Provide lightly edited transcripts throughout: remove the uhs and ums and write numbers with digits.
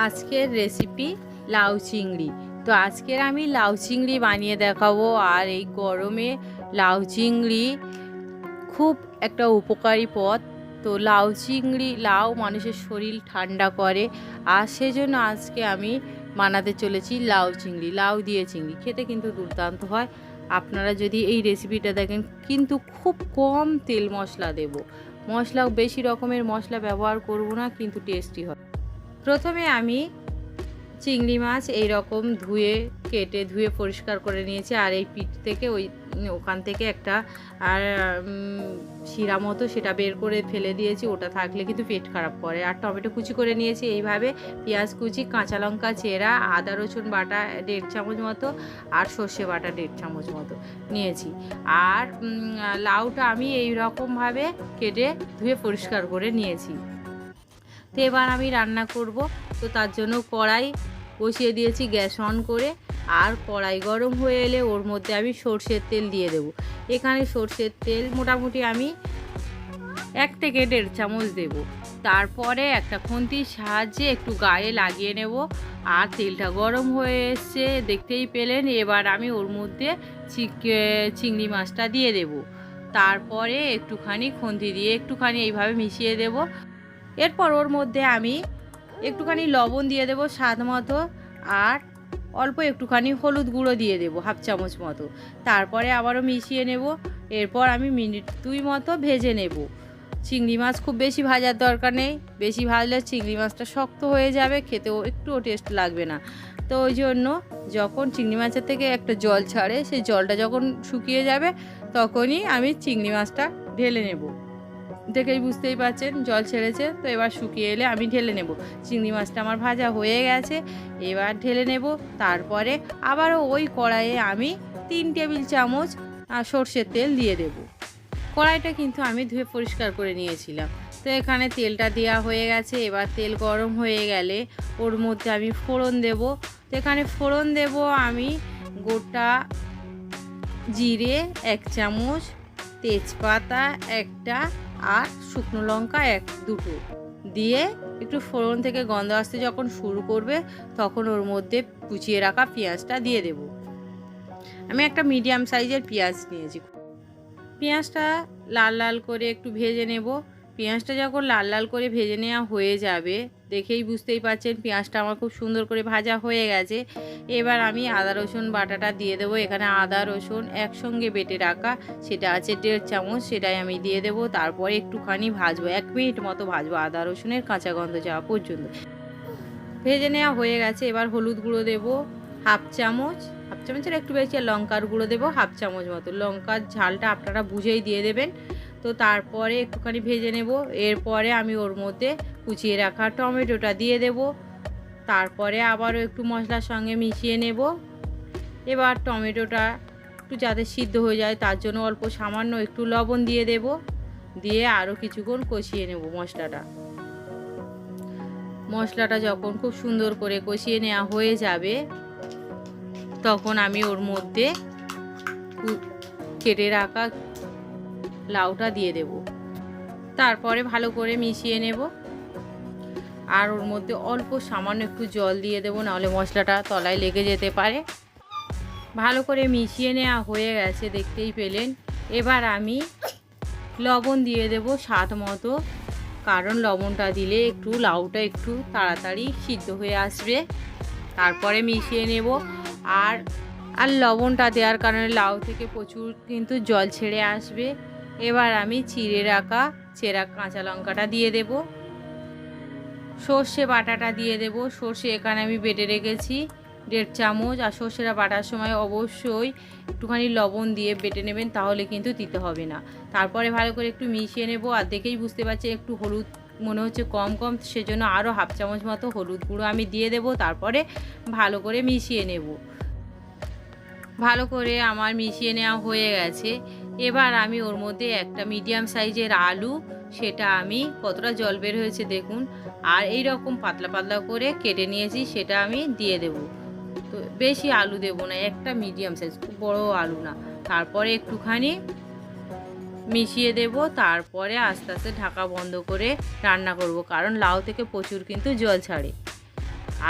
আজকের রেসিপি লাউ চিংড়ি। তো আজকের আমি লাউ চিংড়ি বানিয়ে দেখাবো। আর এই গরমে লাউ চিংড়ি খুব একটা উপকারী পদ। তো লাউ মানুষের শরীর ঠান্ডা করে, আর সেজন্য আজকে আমি বানাতে চলেছি লাউ চিংড়ি। লাউ দিয়ে চিংড়ি খেতে কিন্তু দুর্দান্ত হয়। আপনারা যদি এই রেসিপিটা দেখেন, কিন্তু খুব কম তেল মশলা দেব, বেশি রকমের মশলা ব্যবহার করব না, কিন্তু টেস্টি হয়। প্রথমে আমি চিংড়ি মাছ এই রকম ধুয়ে পরিষ্কার করে নিয়েছি। আর এই পিঠ থেকে ওখান থেকে একটা আর শিরা মতো সেটা বের করে ফেলে দিয়েছি, ওটা থাকলে কিন্তু পেট খারাপ করে। আর টমেটো কুচি করে নিয়েছি এইভাবে, পেঁয়াজ কুচি, কাঁচা লঙ্কা চেরা, আদা রসুন বাটা 1.5 চামচ মতো, আর সর্ষে বাটা 1.5 চামচ মতো নিয়েছি। আর লাউটা আমি এই রকমভাবে কেটে ধুয়ে পরিষ্কার করে নিয়েছি। তো এবার আমি রান্না করব। তো তার জন্য কড়াই বসিয়ে দিয়েছি গ্যাস অন করে। আর কড়াই গরম হয়ে এলে ওর মধ্যে আমি সর্ষের তেল দিয়ে দেব। এখানে সর্ষের তেল মোটামুটি আমি 1 থেকে 1.5 চামচ দেব। তারপরে একটা খুন্তির সাহায্যে একটু গায়ে লাগিয়ে নেব। আর তেলটা গরম হয়ে এসছে, দেখতেই পেলেন। এবার আমি ওর মধ্যে চিংড়ি মাছটা দিয়ে দেব। তারপরে একটুখানি খুন্তি দিয়ে একটুখানি এইভাবে মিশিয়ে দেব। এরপর ওর মধ্যে আমি একটুখানি লবণ দিয়ে দেব স্বাদ মতো, আর অল্প একটুখানি হলুদ গুঁড়ো দিয়ে দেব 1/2 চামচ মতো। তারপরে আবারও মিশিয়ে নেব। এরপর আমি মিনিট 2 মতো ভেজে নেব। চিংড়ি মাছ খুব বেশি ভাজার দরকার নেই, বেশি ভাজলে চিংড়ি মাছটা শক্ত হয়ে যাবে, খেতেও একটুও টেস্ট লাগবে না। তো ওই জন্য যখন চিংড়ি মাছের থেকে একটা জল ছাড়ে, সেই জলটা যখন শুকিয়ে যাবে, তখনই আমি চিংড়ি মাছটা ঢেলে নেব। দেখেই বুঝতেই পারছেন জল ছেড়েছে। তো এবার শুকিয়ে এলে আমি ঢেলে নেব। চিংড়ি মাছটা আমার ভাজা হয়ে গেছে, এবার ঢেলে নেব। তারপরে আবারও ওই কড়াইয়ে আমি 3 টেবিল চামচ সর্ষের তেল দিয়ে দেব। কড়াইটা কিন্তু আমি ধুয়ে পরিষ্কার করে নিয়েছিলাম। তো এখানে তেলটা দেওয়া হয়ে গেছে। এবার তেল গরম হয়ে গেলে ওর মধ্যে আমি ফোড়ন দেব। তো এখানে ফোড়ন দেব আমি গোটা জিরে 1 চামচ, তেজপাতা 1টা, আর শুকনো লঙ্কা 2টো দিয়ে একটু ফোড়ন থেকে গন্ধ আসতে যখন শুরু করবে, তখন ওর মধ্যে কুচিয়ে রাখা পেঁয়াজটা দিয়ে দেব। আমি একটা মিডিয়াম সাইজের পেঁয়াজ নিয়েছি। পেঁয়াজটা লাল লাল করে একটু ভেজে নেব। পেঁয়াজটা যখন লাল লাল করে ভেজে নেওয়া হয়ে যাবে, দেখেই বুঝতেই পারছেন পেঁয়াজটা আমার খুব সুন্দর করে ভাজা হয়ে গেছে। এবার আমি আদা রসুন বাটাটা দিয়ে দেবো। এখানে আদা রসুন একসঙ্গে বেটে রাখা, সেটা আছে 1.5 চামচ, সেটাই আমি দিয়ে দেবো। তারপরে একটুখানি ভাজবো, 1 মিনিট মতো ভাজবো, আদা রসুনের কাঁচা গন্ধ যাওয়া পর্যন্ত। ভেজে নেওয়া হয়ে গেছে। এবার হলুদ গুঁড়ো দেবো 1/2 চামচ, 1/2 চামচের একটু বেশি। আর লঙ্কার গুঁড়ো দেবো 1/2 চামচ মতো। লঙ্কার ঝালটা আপনারা বুঝেই দিয়ে দেবেন। তো তারপরে একটুখানি ভেজে নেব। এরপরে আমি ওর মধ্যে কুচিয়ে রাখা টমেটোটা দিয়ে দেব। তারপরে আবারও একটু মশলার সঙ্গে মিশিয়ে নেব। এবার টমেটোটা একটু যাতে সিদ্ধ হয়ে যায়, তার জন্য অল্প সামান্য একটু লবণ দিয়ে দেব। দিয়ে আরও কিছুক্ষণ কষিয়ে নেব মশলাটা যখন খুব সুন্দর করে কষিয়ে নেওয়া হয়ে যাবে, তখন আমি ওর মধ্যে কেটে রাখা লাউটা দিয়ে দেব। তারপরে ভালো করে মিশিয়ে নেব। আর ওর মধ্যে অল্প সামান্য একটু জল দিয়ে দেবো, নাহলে মশলাটা তলায় লেগে যেতে পারে। ভালো করে মিশিয়ে নেওয়া হয়ে গেছে, দেখতেই পেলেন। এবার আমি লবণ দিয়ে দেব স্বাদ মতো, কারণ লবণটা দিলে একটু লাউটা একটু তাড়াতাড়ি সিদ্ধ হয়ে আসবে। তারপরে মিশিয়ে নেব। আর লবণটা দেওয়ার কারণে লাউ থেকে প্রচুর কিন্তু জল ছেড়ে আসবে। এবার আমি চেরা কাঁচা লঙ্কাটা দিয়ে দেব। সর্ষে বাটাটা দিয়ে দেব। সর্ষে এখানে আমি বেটে রেখেছি 1.5 চামচ। আর সর্ষেটা বাটার সময় অবশ্যই একটুখানি লবণ দিয়ে বেটে নেবেন, তাহলে কিন্তু দিতে হবে না। তারপরে ভালো করে একটু মিশিয়ে নেব। আর দেখেই বুঝতে পারছি একটু হলুদ মনে হচ্ছে কম, সেজন্য আরও 1/2 চামচ মতো হলুদ গুঁড়ো আমি দিয়ে দেব। তারপরে ভালো করে মিশিয়ে নেব। ভালো করে আমার মিশিয়ে নেওয়া হয়ে গেছে। এবার আমি ওর মধ্যে একটা মিডিয়াম সাইজের আলু, সেটা আমি কতটা জল বের হয়েছে দেখুন, আর এই রকম পাতলা পাতলা করে কেটে নিয়েছি, সেটা আমি দিয়ে দেব। তো বেশি আলু দেব না, একটা মিডিয়াম সাইজ, খুব বড় আলু না। তারপরে একটুখানি মিশিয়ে দেব। তারপরে আস্তে আস্তে ঢাকা বন্ধ করে রান্না করব, কারণ লাউ থেকে প্রচুর কিন্তু জল ছাড়ে।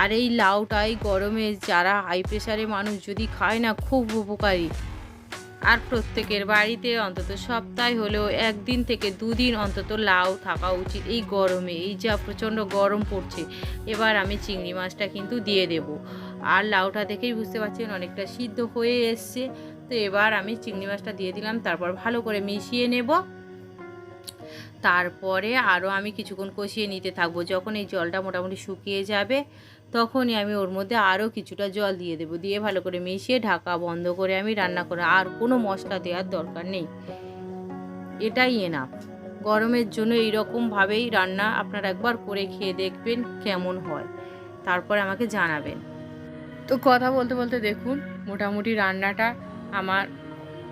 আর এই লাউটাই গরমে যারা হাই প্রেশারে মানুষ যদি খায় না, খুব উপকারী। আর প্রত্যেকের বাড়িতে অন্তত সপ্তাহে হলেও 1 দিন থেকে 2 দিন অন্তত লাউ থাকা উচিত এই গরমে। এই যা প্রচণ্ড গরম পড়ছে। এবার আমি চিংড়ি মাছটা কিন্তু দিয়ে দেব। আর লাউটা দেখেই বুঝতে পারছেন অনেকটা সিদ্ধ হয়ে এসছে। তো এবার আমি চিংড়ি মাছটা দিয়ে দিলাম, তারপর ভালো করে মিশিয়ে নেব। তারপরে আরও আমি কিছুক্ষণ কষিয়ে নিতে থাকবো। যখন এই জলটা মোটামুটি শুকিয়ে যাবে, তখনই আমি ওর মধ্যে আরও কিছুটা জল দিয়ে দেবো। দিয়ে ভালো করে মিশিয়ে ঢাকা বন্ধ করে আমি রান্না করব। আর কোনো মশলা দেওয়ার দরকার নেই, এটাই এনাফ। গরমের জন্য এইরকমভাবেই রান্না আপনারা একবার করে খেয়ে দেখবেন কেমন হয়, তারপরে আমাকে জানাবেন। তো কথা বলতে বলতে দেখুন মোটামুটি রান্নাটা আমার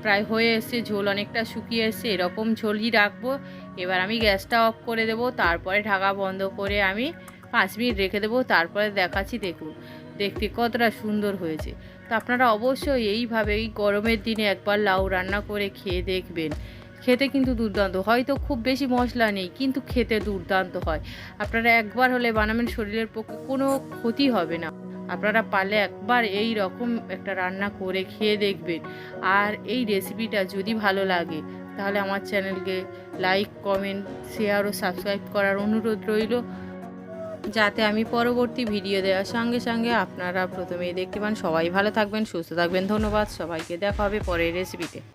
প্রায় হয়ে এসছে। ঝোল অনেকটা শুকিয়ে এসছে, এরকম ঝোলই রাখবো। এবার আমি গ্যাসটা অফ করে দেবো, তারপরে ঢাকা বন্ধ করে আমি 5 মিনিট রেখে দেবো। তারপরে দেখাচ্ছি, দেখুন দেখতে কতটা সুন্দর হয়েছে। তো আপনারা অবশ্যই এইভাবে এই গরমের দিনে একবার লাউ রান্না করে খেয়ে দেখবেন। খেতে কিন্তু দুর্দান্ত, হয়তো খুব বেশি মশলা নেই কিন্তু খেতে দুর্দান্ত হয়। আপনারা একবার হলে বানাবেন, শরীরের পক্ষে কোনো ক্ষতি হবে না। আপনারা পারলে একবার এই রকম একটা রান্না করে খেয়ে দেখবেন। আর এই রেসিপিটা যদি ভালো লাগে তাহলে আমার চ্যানেলকে লাইক, কমেন্ট, শেয়ার ও সাবস্ক্রাইব করার অনুরোধ রইল, যাতে আমি পরবর্তী ভিডিও দেওয়ার সঙ্গে সঙ্গে আপনারা প্রথমেই দেখতে পান। সবাই ভালো থাকবেন, সুস্থ থাকবেন। ধন্যবাদ সবাইকে, দেখা হবে পরের রেসিপিতে।